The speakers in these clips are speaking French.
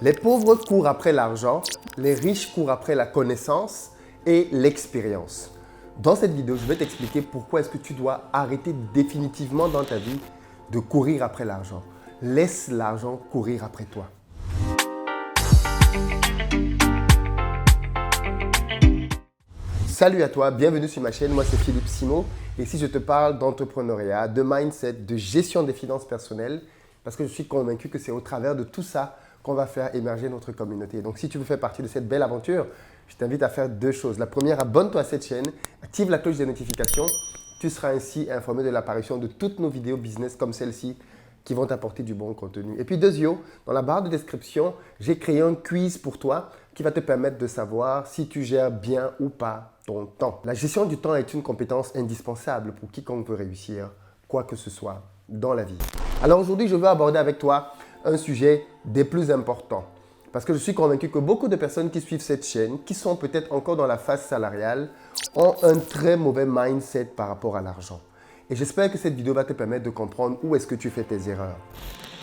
Les pauvres courent après l'argent, les riches courent après la connaissance et l'expérience. Dans cette vidéo, je vais t'expliquer pourquoi est-ce que tu dois arrêter définitivement dans ta vie de courir après l'argent. Laisse l'argent courir après toi. Salut à toi, bienvenue sur ma chaîne, moi c'est Philippe Simo et ici je te parle d'entrepreneuriat, de mindset, de gestion des finances personnelles parce que je suis convaincu que c'est au travers de tout ça qu'on va faire émerger notre communauté. Donc si tu veux faire partie de cette belle aventure, je t'invite à faire deux choses. La première, abonne-toi à cette chaîne, active la cloche des notifications, tu seras ainsi informé de l'apparition de toutes nos vidéos business comme celle-ci qui vont t'apporter du bon contenu. Et puis deuxièmement, dans la barre de description, j'ai créé un quiz pour toi qui va te permettre de savoir si tu gères bien ou pas ton temps. La gestion du temps est une compétence indispensable pour quiconque veut réussir quoi que ce soit dans la vie. Alors aujourd'hui, je veux aborder avec toi un sujet des plus importants parce que je suis convaincu que beaucoup de personnes qui suivent cette chaîne, qui sont peut-être encore dans la phase salariale, ont un très mauvais mindset par rapport à l'argent. Et j'espère que cette vidéo va te permettre de comprendre où est-ce que tu fais tes erreurs.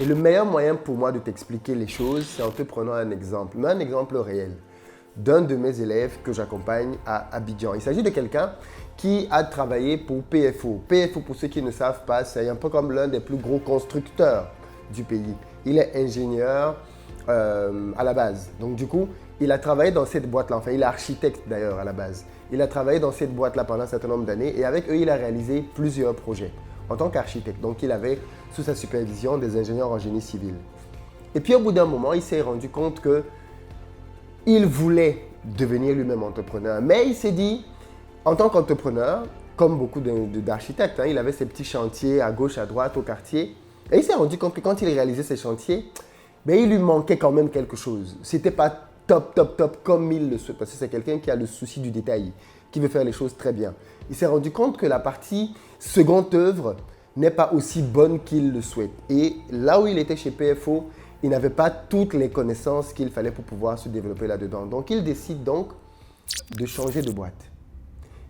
Et le meilleur moyen pour moi de t'expliquer les choses, c'est en te prenant un exemple, mais un exemple réel d'un de mes élèves que j'accompagne à Abidjan. Il s'agit de quelqu'un qui a travaillé pour PFO. PFO, pour ceux qui ne savent pas, c'est un peu comme l'un des plus gros constructeurs du pays. Il est ingénieur à la base. Donc du coup, il a travaillé dans cette boîte-là. Enfin, il est architecte d'ailleurs à la base. Il a travaillé dans cette boîte-là pendant un certain nombre d'années et avec eux, il a réalisé plusieurs projets en tant qu'architecte. Donc, il avait sous sa supervision des ingénieurs en génie civil. Et puis, au bout d'un moment, il s'est rendu compte qu'il voulait devenir lui-même entrepreneur. Mais il s'est dit, en tant qu'entrepreneur, comme beaucoup d'architectes, il avait ses petits chantiers à gauche, à droite, au quartier. Et il s'est rendu compte que quand il réalisait ses chantiers, il lui manquait quand même quelque chose. Ce n'était pas top comme il le souhaite. Parce que c'est quelqu'un qui a le souci du détail, qui veut faire les choses très bien. Il s'est rendu compte que la partie seconde œuvre n'est pas aussi bonne qu'il le souhaite. Et là où il était chez PFO, il n'avait pas toutes les connaissances qu'il fallait pour pouvoir se développer là-dedans. Donc, il décide donc de changer de boîte.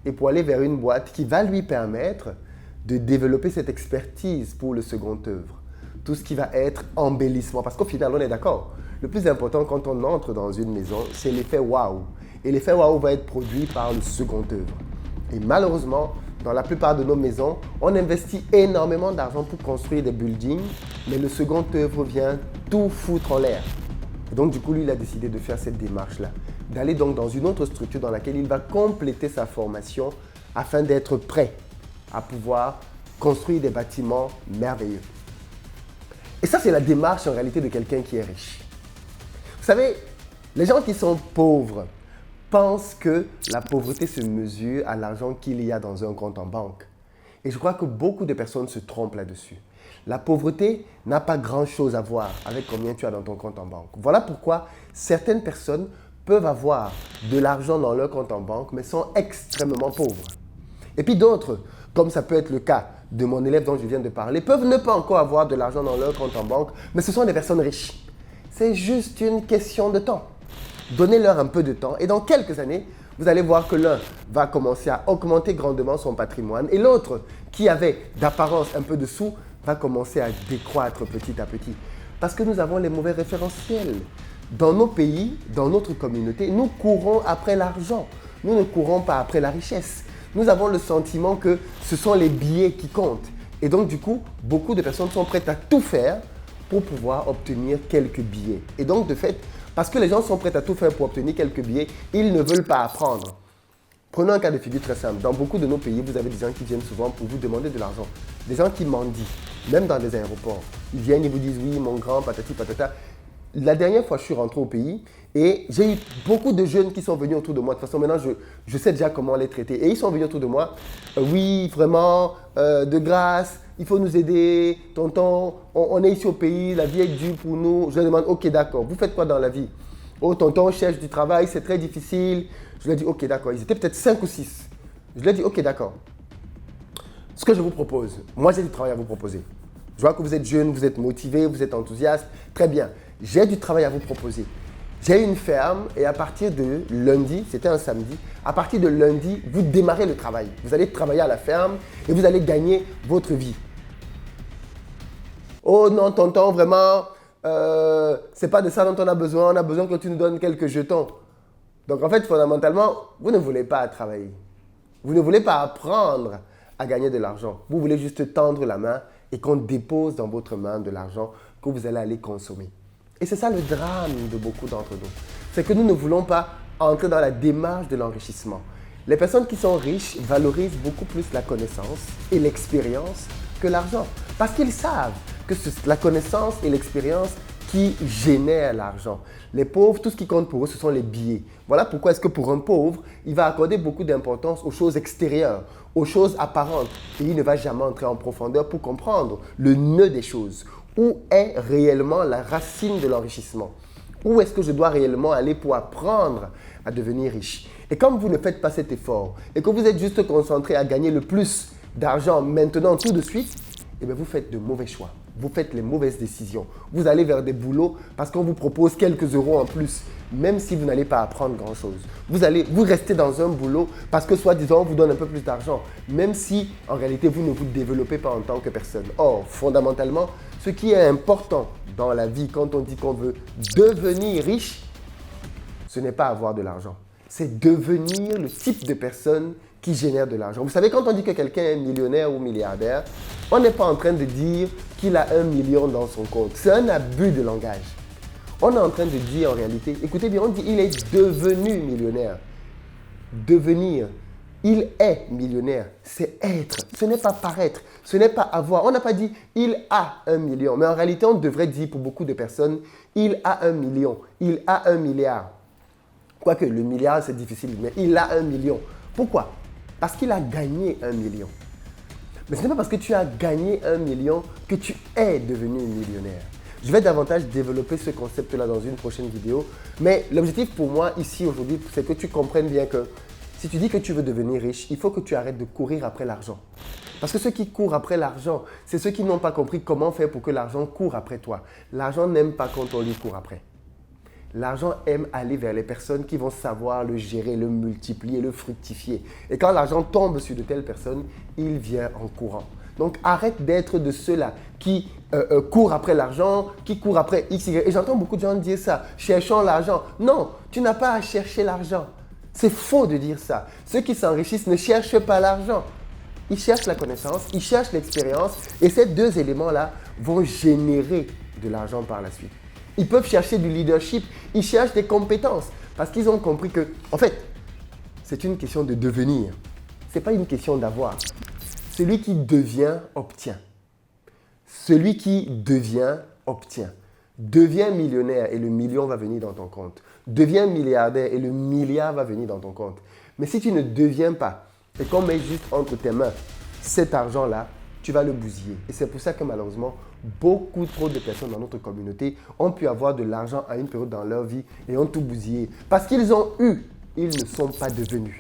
Et pour aller vers une boîte qui va lui permettre de développer cette expertise pour le second œuvre. Tout ce qui va être embellissement. Parce qu'au final, on est d'accord. Le plus important quand on entre dans une maison, c'est l'effet waouh. Et l'effet waouh va être produit par le second œuvre. Et malheureusement, dans la plupart de nos maisons, on investit énormément d'argent pour construire des buildings, mais le second œuvre vient tout foutre en l'air. Et donc, du coup, lui, il a décidé de faire cette démarche-là, d'aller donc dans une autre structure dans laquelle il va compléter sa formation afin d'être prêt à pouvoir construire des bâtiments merveilleux. Et ça, c'est la démarche en réalité de quelqu'un qui est riche. Vous savez, les gens qui sont pauvres pensent que la pauvreté se mesure à l'argent qu'il y a dans un compte en banque. Et je crois que beaucoup de personnes se trompent là-dessus. La pauvreté n'a pas grand-chose à voir avec combien tu as dans ton compte en banque. Voilà pourquoi certaines personnes peuvent avoir de l'argent dans leur compte en banque, mais sont extrêmement pauvres. Et puis d'autres, comme ça peut être le cas de mon élève dont je viens de parler, peuvent ne pas encore avoir de l'argent dans leur compte en banque, mais ce sont des personnes riches. C'est juste une question de temps. Donnez-leur un peu de temps et dans quelques années, vous allez voir que l'un va commencer à augmenter grandement son patrimoine et l'autre, qui avait d'apparence un peu de sous, va commencer à décroître petit à petit. Parce que nous avons les mauvais référentiels. Dans nos pays, dans notre communauté, nous courons après l'argent. Nous ne courons pas après la richesse. Nous avons le sentiment que ce sont les billets qui comptent. Et donc, du coup, beaucoup de personnes sont prêtes à tout faire pour pouvoir obtenir quelques billets. Et donc, de fait, parce que les gens sont prêts à tout faire pour obtenir quelques billets, ils ne veulent pas apprendre. Prenons un cas de figure très simple. Dans beaucoup de nos pays, vous avez des gens qui viennent souvent pour vous demander de l'argent. Des gens qui mendient, même dans des aéroports. Ils viennent et vous disent « oui, mon grand, patati patata ». La dernière fois, je suis rentré au pays et j'ai eu beaucoup de jeunes qui sont venus autour de moi. De toute façon, maintenant, je sais déjà comment les traiter. Et ils sont venus autour de moi. Oui, vraiment, de grâce, il faut nous aider. Tonton, on est ici au pays, la vie est dure pour nous. Je leur demande, ok, d'accord, vous faites quoi dans la vie? Oh, tonton, on cherche du travail, c'est très difficile. Je leur dis, ok, d'accord. Ils étaient peut-être 5 ou 6. Je leur dis, ok, d'accord. Ce que je vous propose, moi, j'ai du travail à vous proposer. Je vois que vous êtes jeune, vous êtes motivé, vous êtes enthousiaste. Très bien. J'ai du travail à vous proposer. J'ai une ferme et à partir de lundi, c'était un samedi, à partir de lundi, vous démarrez le travail. Vous allez travailler à la ferme et vous allez gagner votre vie. Oh non, tonton, vraiment, c'est pas de ça dont on a besoin que tu nous donnes quelques jetons. Donc en fait, fondamentalement, vous ne voulez pas travailler. Vous ne voulez pas apprendre à gagner de l'argent. Vous voulez juste tendre la main et qu'on dépose dans votre main de l'argent que vous allez aller consommer. Et c'est ça le drame de beaucoup d'entre nous. C'est que nous ne voulons pas entrer dans la démarche de l'enrichissement. Les personnes qui sont riches valorisent beaucoup plus la connaissance et l'expérience que l'argent. Parce qu'ils savent que c'est la connaissance et l'expérience qui génèrent l'argent. Les pauvres, tout ce qui compte pour eux, ce sont les billets. Voilà pourquoi est-ce que pour un pauvre, il va accorder beaucoup d'importance aux choses extérieures, aux choses apparentes. Et il ne va jamais entrer en profondeur pour comprendre le nœud des choses. Où est réellement la racine de l'enrichissement? Où est-ce que je dois réellement aller pour apprendre à devenir riche? Et comme vous ne faites pas cet effort et que vous êtes juste concentré à gagner le plus d'argent maintenant, tout de suite, eh bien vous faites de mauvais choix. Vous faites les mauvaises décisions. Vous allez vers des boulots parce qu'on vous propose quelques euros en plus, même si vous n'allez pas apprendre grand-chose. Vous restez dans un boulot parce que soi-disant, on vous donne un peu plus d'argent, même si en réalité, vous ne vous développez pas en tant que personne. Or, fondamentalement, ce qui est important dans la vie, quand on dit qu'on veut devenir riche, ce n'est pas avoir de l'argent. C'est devenir le type de personne qui génère de l'argent. Vous savez, quand on dit que quelqu'un est millionnaire ou milliardaire, on n'est pas en train de dire qu'il a 1 million dans son compte. C'est un abus de langage. On est en train de dire en réalité, écoutez bien, on dit il est devenu millionnaire. Devenir, il est millionnaire, c'est être. Ce n'est pas paraître, ce n'est pas avoir. On n'a pas dit il a 1 million, mais en réalité, on devrait dire pour beaucoup de personnes, il a 1 million, il a 1 milliard. Quoique le milliard, c'est difficile, mais il a 1 million. Pourquoi? Parce qu'il a gagné 1 million. Mais ce n'est pas parce que tu as gagné 1 million que tu es devenu millionnaire. Je vais davantage développer ce concept-là dans une prochaine vidéo. Mais l'objectif pour moi ici aujourd'hui, c'est que tu comprennes bien que si tu dis que tu veux devenir riche, il faut que tu arrêtes de courir après l'argent. Parce que ceux qui courent après l'argent, c'est ceux qui n'ont pas compris comment faire pour que l'argent court après toi. L'argent n'aime pas quand on lui court après. L'argent aime aller vers les personnes qui vont savoir le gérer, le multiplier, le fructifier. Et quand l'argent tombe sur de telles personnes, il vient en courant. Donc arrête d'être de ceux-là qui courent après l'argent, qui courent après X, Y. Et j'entends beaucoup de gens dire ça, cherchons l'argent. Non, tu n'as pas à chercher l'argent. C'est faux de dire ça. Ceux qui s'enrichissent ne cherchent pas l'argent. Ils cherchent la connaissance, ils cherchent l'expérience. Et ces deux éléments-là vont générer de l'argent par la suite. Ils peuvent chercher du leadership, ils cherchent des compétences parce qu'ils ont compris que, en fait, c'est une question de devenir. Ce n'est pas une question d'avoir. Celui qui devient, obtient. Celui qui devient, obtient. Deviens millionnaire et le million va venir dans ton compte. Deviens milliardaire et le milliard va venir dans ton compte. Mais si tu ne deviens pas et qu'on met juste entre tes mains cet argent-là, tu vas le bousiller. Et c'est pour ça que malheureusement, beaucoup trop de personnes dans notre communauté ont pu avoir de l'argent à une période dans leur vie et ont tout bousillé. Parce qu'ils ont eu, ils ne sont pas devenus.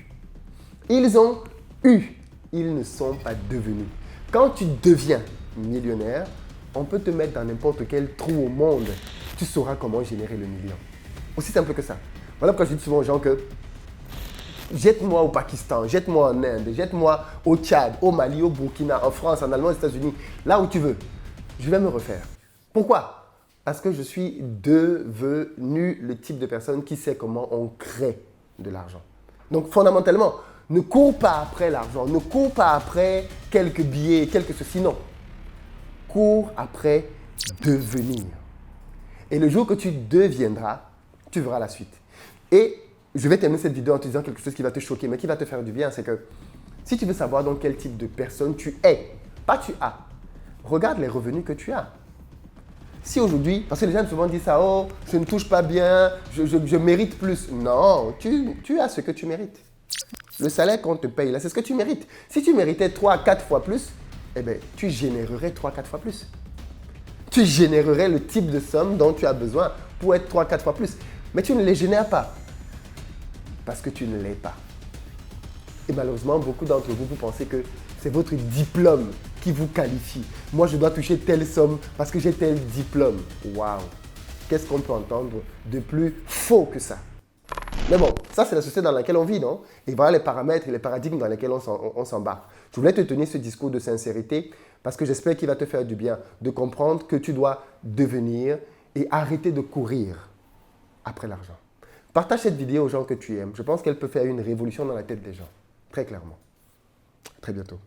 Ils ont eu, ils ne sont pas devenus. Quand tu deviens millionnaire, on peut te mettre dans n'importe quel trou au monde. Tu sauras comment générer le million. Aussi simple que ça. Voilà pourquoi je dis souvent aux gens que jette-moi au Pakistan, jette-moi en Inde, jette-moi au Tchad, au Mali, au Burkina, en France, en Allemagne, aux États-Unis, là où tu veux. Je vais me refaire. Pourquoi? Parce que je suis devenu le type de personne qui sait comment on crée de l'argent. Donc fondamentalement, ne cours pas après l'argent, ne cours pas après quelques billets, quelques ceci, non. Cours après devenir. Et le jour que tu deviendras, tu verras la suite. Et je vais terminer cette vidéo en te disant quelque chose qui va te choquer, mais qui va te faire du bien. C'est que si tu veux savoir dans quel type de personne tu es, pas tu as, regarde les revenus que tu as. Si aujourd'hui, parce que les gens souvent disent ça, oh, je ne touche pas bien, je mérite plus. Non, tu as ce que tu mérites. Le salaire qu'on te paye, là, c'est ce que tu mérites. Si tu méritais 3 à 4 fois plus, eh bien, tu générerais 3 à 4 fois plus. Tu générerais le type de somme dont tu as besoin pour être 3 à 4 fois plus. Mais tu ne les génères pas. Parce que tu ne l'es pas. Et malheureusement, beaucoup d'entre vous, vous pensez que c'est votre diplôme qui vous qualifie. Moi, je dois toucher telle somme parce que j'ai tel diplôme. Waouh! Qu'est-ce qu'on peut entendre de plus faux que ça? Mais bon, ça, c'est la société dans laquelle on vit, non? Et voilà les paramètres et les paradigmes dans lesquels on s'embarque. Je voulais te tenir ce discours de sincérité parce que j'espère qu'il va te faire du bien de comprendre que tu dois devenir. et arrêter de courir après l'argent. Partage cette vidéo aux gens que tu aimes. Je pense qu'elle peut faire une révolution dans la tête des gens. Très clairement. À très bientôt.